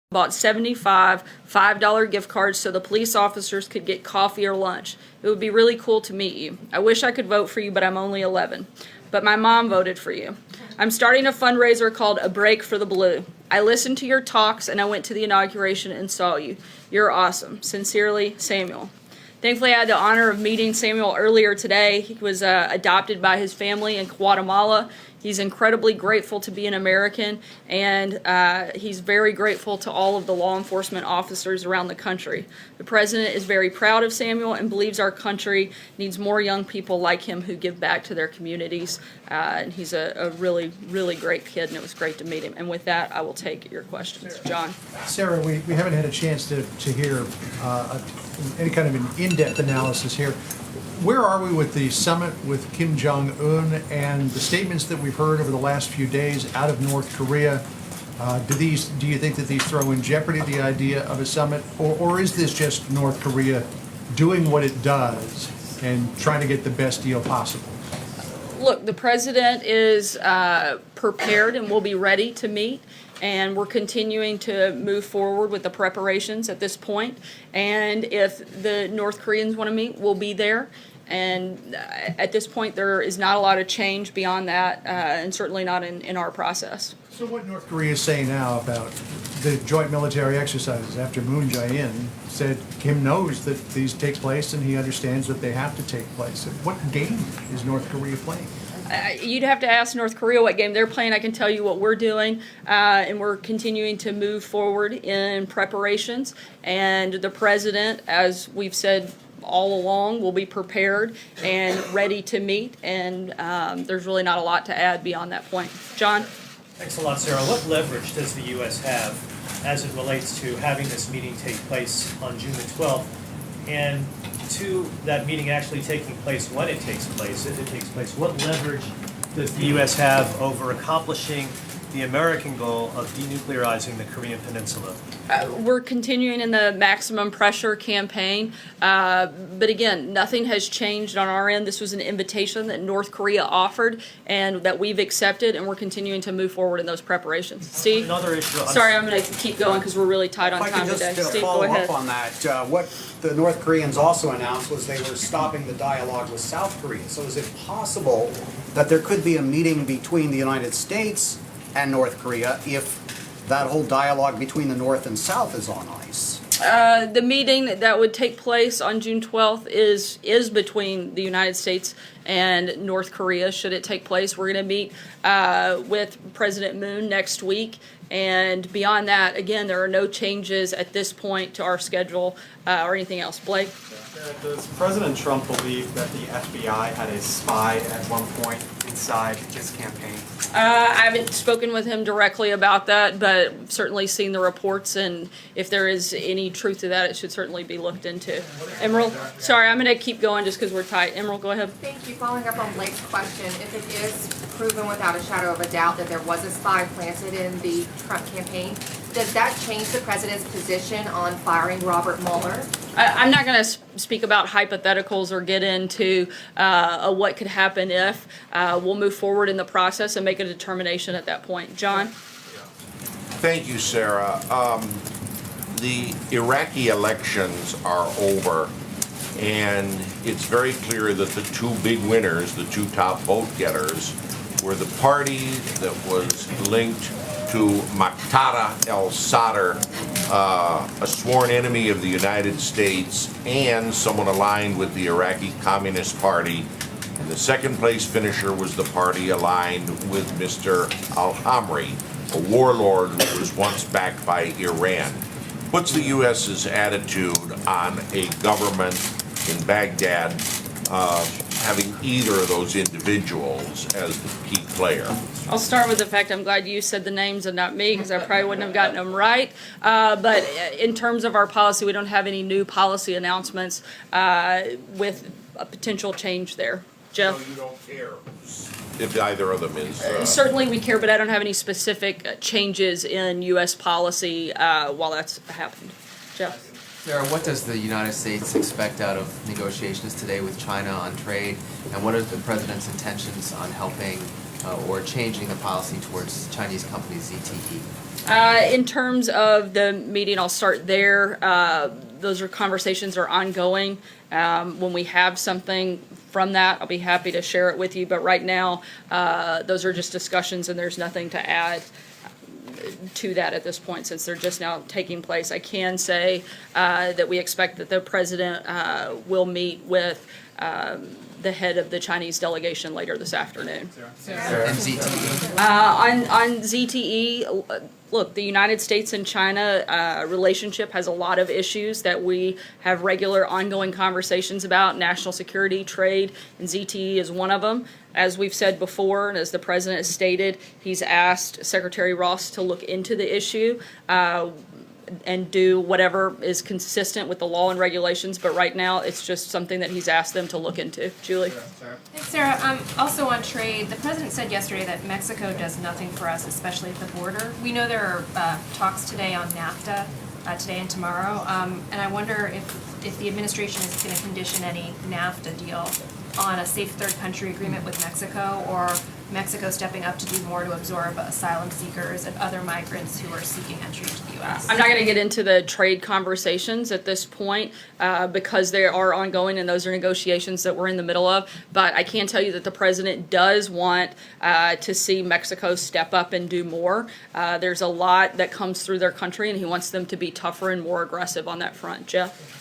bought 75 $5 gift cards so the police officers could get coffee or lunch. It would be really cool to meet you. I wish I could vote for you, but I'm only 11. But my mom voted for you. I'm starting a fundraiser called A Break for the Blue. I listened to your talks and I went to the inauguration and saw you. You're awesome. Sincerely, Samuel. Thankfully, I had the honor of meeting Samuel earlier today. He was adopted by his family in Guatemala. He's incredibly grateful to be an American, and he's very grateful to all of the law enforcement officers around the country. The President is very proud of Samuel and believes our country needs more young people like him who give back to their communities. And he's a really, really great kid, and it was great to meet him. And with that, I will take your questions. John. Sarah, we haven't had a chance to hear any kind of an in-depth analysis here. Where are we with the summit with Kim Jong-un and the statements that we've heard over the last few days out of North Korea? Do you think that these throw in jeopardy the idea of a summit, or is this just North Korea doing what it does and trying to get the best deal possible? Look, the President is prepared and will be ready to meet. And we're continuing to move forward with the preparations at this point. And if the North Koreans want to meet, we'll be there. And at this point, there is not a lot of change beyond that, and certainly not in our process. So what North Korea is saying now about the joint military exercises after Moon Jae-in said Kim knows that these take place and he understands that they have to take place. What game is North Korea playing? You'd have to ask North Korea what game they're playing. I can tell you what we're doing, and we're continuing to move forward in preparations. And the President, as we've said all along, will be prepared and ready to meet. And there's really not a lot to add beyond that point. John? Thanks a lot, Sarah. What leverage does the U.S. have as it relates to having this meeting take place on June the 12th? And to that meeting actually taking place when it takes place, if it takes place, what leverage does the U.S. have over accomplishing the American goal of denuclearizing the Korean Peninsula? We're continuing in the maximum pressure campaign, but again, nothing has changed on our end. This was an invitation that North Korea offered and that we've accepted, and we're continuing to move forward in those preparations. Steve? Another issue. Sorry, I'm going to keep going because we're really tight on time today. Steve, go ahead. Follow up on that, what the North Koreans also announced was they were stopping the dialogue with South Korea. So is it possible that there could be a meeting between the United States and North Korea if that whole dialogue between the North and South is on ice? The meeting that would take place on June 12th is between the United States and North Korea, should it take place. We're going to meet with President Moon next week. And beyond that, again, there are no changes at this point to our schedule or anything else. Blake? Does President Trump believe that the FBI had a spy at one point inside his campaign? I haven't spoken with him directly about that, but certainly seen the reports, and if there is any truth to that, it should certainly be looked into. Emerald? Sorry, I'm going to keep going just because we're tight. Emerald, go ahead. Thank you. Following up on Blake's question, if it is proven without a shadow of a doubt that there was a spy planted in the Trump campaign, does that change the president's position on firing Robert Mueller? I'm not going to speak about hypotheticals or get into what could happen if. We'll move forward in the process and make a determination at that point. John? Thank you, Sarah. The Iraqi elections are over, and it's very clear that the two big winners, the two top vote getters, were the party that was linked to Muqtada al-Sadr, a sworn enemy of the United States, and someone aligned with the Iraqi Communist Party. And the second place finisher was the party aligned with Mr. al-Hamri, a warlord who was once backed by Iran. What's the U.S.'s attitude on a government in Baghdad having either of those individuals as the key player? I'll start with the fact I'm glad you said the names and not me, because I probably wouldn't have gotten them right. But in terms of our policy, we don't have any new policy announcements with a potential change there. Jeff? So you don't care if either of them is? Certainly we care, but I don't have any specific changes in U.S. policy while that's happened. Jeff? Sarah, what does the United States expect out of negotiations today with China on trade, and what are the President's intentions on helping or changing the policy towards Chinese companies, ZTE? In terms of the meeting, I'll start there. Those are conversations are ongoing. When we have something from that, I'll be happy to share it with you. But right now, those are just discussions, and there's nothing to add to that at this point, since they're just now taking place. I can say that we expect that the president will meet with the head of the Chinese delegation later this afternoon. And ZTE. On ZTE, look, the United States and China relationship has a lot of issues that we have regular ongoing conversations about, national security, trade, and ZTE is one of them. As we've said before, and as the president has stated, he's asked Secretary Ross to look into the issue and do whatever is consistent with the law and regulations, but right now, it's just something that he's asked them to look into. Julie? Thanks, Sarah. Also on trade, the president said yesterday that Mexico does nothing for us, especially at the border. We know there are talks today on NAFTA, today and tomorrow, and I wonder if the administration is going to condition any NAFTA deal on a safe third country agreement with Mexico, or Mexico stepping up to do more to absorb asylum seekers and other migrants who are seeking entry into the U.S. I'm not going to get into the trade conversations at this point because they are ongoing and those are negotiations that we're in the middle of. But I can tell you that the president does want to see Mexico step up and do more. There's a lot that comes through their country, and he wants them to be tougher and more aggressive on that front. Jeff?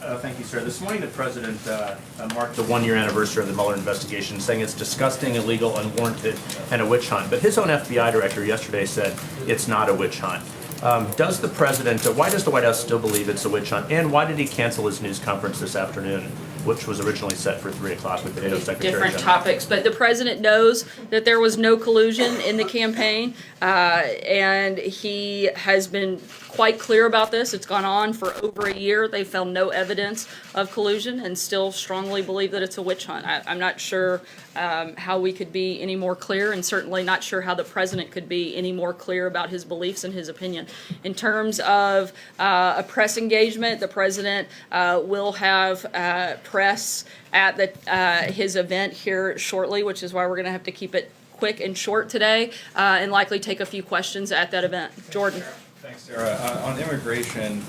Thank you, sir. This morning, the president marked the one-year anniversary of the Mueller investigation, saying it's disgusting, illegal, unwarranted, and a witch hunt. But his own FBI director yesterday said it's not a witch hunt. Does the president, why does the White House still believe it's a witch hunt? And why did he cancel his news conference this afternoon, which was originally set for 3 o'clock with the NATO Secretary Different General? topics, but the president knows that there was no collusion in the campaign, and he has been quite clear about this. It's gone on for over a year. They found no evidence of collusion and still strongly believe that it's a witch hunt. I'm not sure how we could be any more clear, and certainly not sure how the president could be any more clear about his beliefs and his opinion. In terms of a press engagement, the president will have press at his event here shortly, which is why we're going to have to keep it quick and short today, and likely take a few questions at that event. Jordan. Thanks, Sarah. On immigration,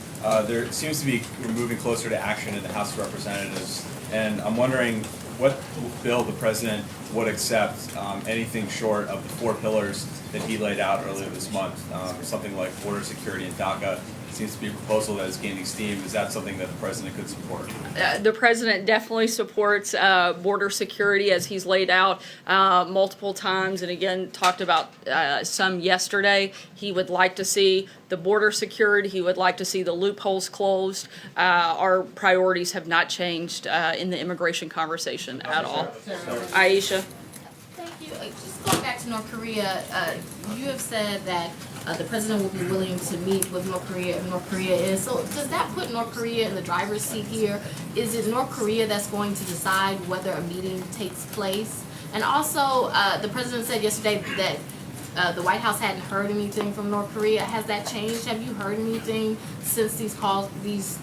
there seems to be we're moving closer to action in the House of Representatives, and I'm wondering what bill the president would accept, anything short of the 4 pillars that he laid out earlier this month, something like border security and DACA. Seems to be a proposal that is gaining steam. Is that something that the president could support? The president definitely supports border security, as he's laid out multiple times, and again talked about some yesterday. He would like to see the border secured. He would like to see the loopholes closed. Our priorities have not changed in the immigration conversation at all. Aisha? Thank you. Just going back to North Korea, you have said that the president will be willing to meet with North Korea if North Korea is. So does that put North Korea in the driver's seat here? Is it North Korea that's going to decide whether a meeting takes place? And also, the president said yesterday that the White House hadn't heard anything from North Korea. Has that changed? Have you heard anything since these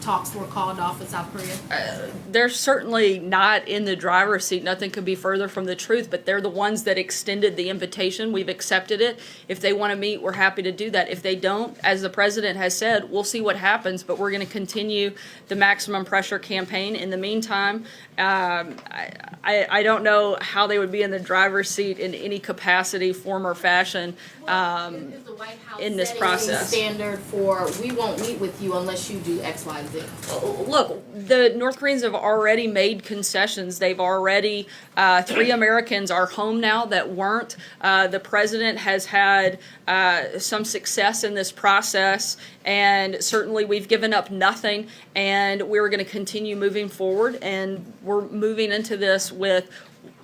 talks were called off with South Korea? They're certainly not in the driver's seat. Nothing could be further from the truth, but they're the ones that extended the invitation. We've accepted it. If they want to meet, we're happy to do that. If they don't, as the president has said, we'll see what happens, but we're going to continue the maximum pressure campaign. In the meantime, I don't know how they would be in the driver's seat in any capacity, form, or fashion Is the White House in this setting process. a standard for we won't meet with you unless you do X, Y, Z? Look, the North Koreans have already made concessions. They've already, 3 Americans are home now that weren't. The president has had some success in this process, and certainly we've given up nothing, and we're going to continue moving forward, and we're moving into this with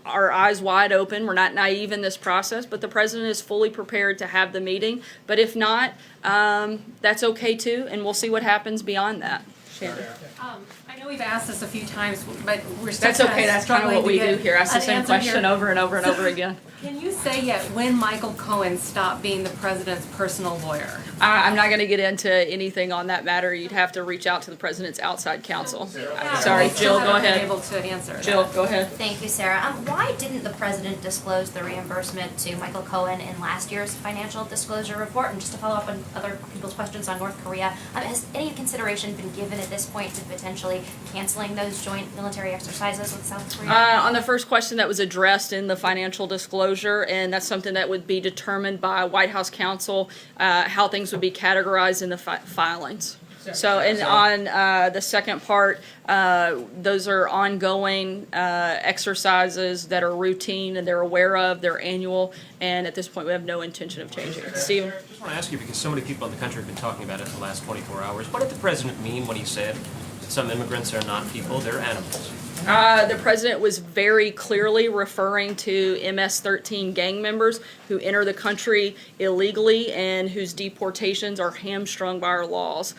our eyes wide open. We're not naive in this process, but the president is fully prepared to have the meeting. But if not, that's okay too, and we'll see what happens beyond that. Shannon. I know we've asked this a few times, but we're still That's okay, that's kind of what we do here, ask the an same answer question here. over and over and over again. Can you say yet when Michael Cohen stopped being the president's personal lawyer? I'm not gonna get into anything on that matter, you'd have to reach out to the president's outside counsel. Sorry, Jill, go Haven't been ahead. able to answer Jill, that. go ahead. Thank you, Sarah. Why didn't the president disclose the reimbursement to Michael Cohen in last year's financial disclosure report? And just to follow up on other people's questions on North Korea, has any consideration been given at this point to potentially canceling those joint military exercises with South Korea? On the first question, that was addressed in the financial disclosure, and that's something that would be determined by White House counsel, how things would be categorized in the filings. So, and on the second part, those are ongoing exercises that are routine and they're aware of, they're annual, and at this point, we have no intention of changing it. Stephen? I just want to ask you, because so many people in the country have been talking about it in the last 24 hours, what did the president mean when he said that some immigrants are not people, they're animals? The president was very clearly referring to MS-13 gang members who enter the country illegally and whose deportations are hamstrung by our laws.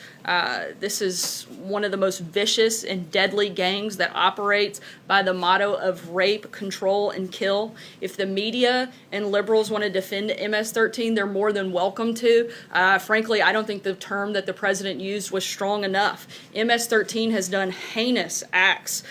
This is one of the most vicious and deadly gangs that operates by the motto of rape, control, and kill. If the media and liberals want to defend MS-13, they're more than welcome to. Frankly, I don't think the term that the president used was strong enough. MS-13 has done heinous acts.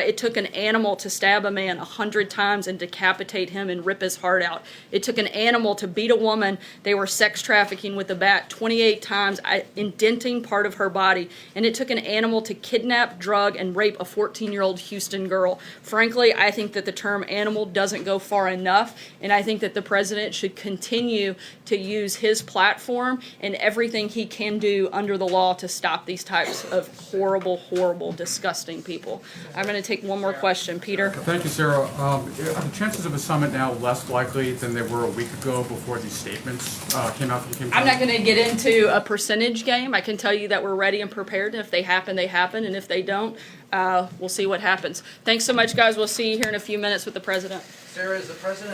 It took an animal to stab a man 100 times and decapitate him and rip his heart out. It took an animal to beat a woman they were sex trafficking with a bat 28 times, indenting part of her body. And it took an animal to kidnap, drug, and rape a 14-year-old Houston girl. Frankly, I think that the term animal doesn't go far enough, and I think that the president should continue to use his platform and everything he can do under the law to stop these types of horrible, horrible, disgusting people. I'm going to take one more question. Peter? Thank you, Sarah. Are the chances of a summit now less likely than they were a week ago before these statements came out from Kim Jong-un? I'm not going to get into a percentage game. I can tell you that we're ready and prepared. If they happen, they happen. And if they don't, we'll see what happens. Thanks so much, guys. We'll see you here in a few minutes with the president. Sarah, is the president